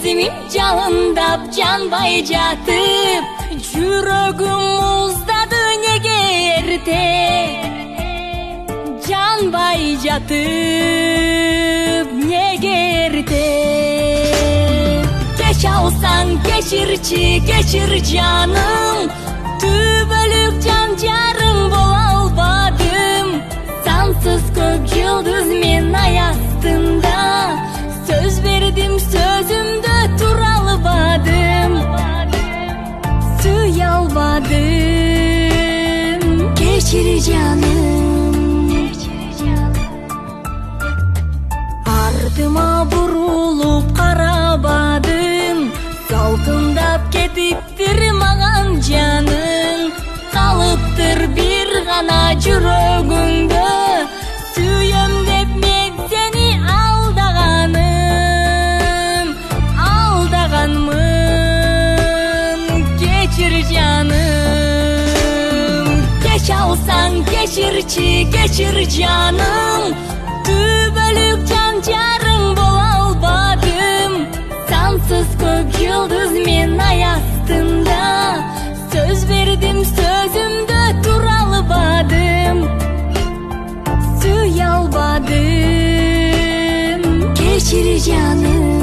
Өзімін жалындап жанбай жатып, жүрөгім мұздады неге ерте. Жанбай жатып неге ерте. Кеш алсаң кешірчі, кешір жаным, түбөлүк жан жарың бола албадым. Сансыз көп жылдыз мен ай астында, сөз бердим, сөзүмдө тура албадым. Сүйө албадым, кечир жаным. Артыма бурулуп карабадым, салкындап кетиптир маган жаның. Калыптыр бир гана жүрөгүңдө, сүйөм деп мен сени алдаганмын, кечир жаным. Кеш алсаң кеширчи, кечир жаным, түбөлүк жан жарың бола албадым. Сансыз көп жылдыз мен ай астында, сөз бердим, сөзүмдө тура албадым. Сүйө албадым, кечир жаным.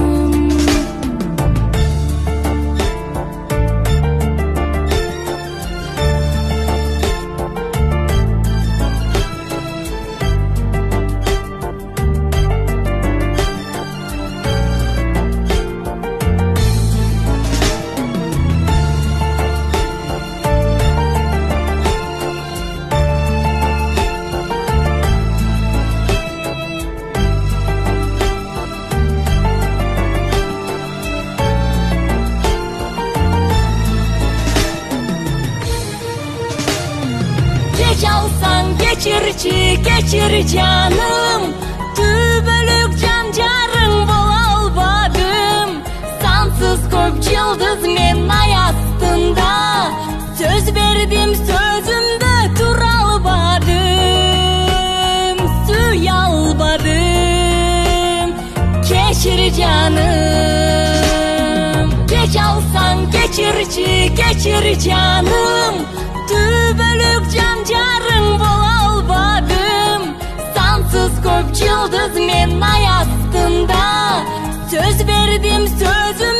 Kech alsang kechirchi, kechir жаным, түбөлүк жан жарың бола албадым. Сансыз көп жылдыз мен ай астында, сөз бердим, сөзүмдө тура албадым. Сүйө албадым, кечир жаным. Кеч алсаң кечирчи, кечир жаным, түбөлүк жан жарың бола албадым. Сансыз көп жылдыз мен ай астында, сөз бердим, сөзүм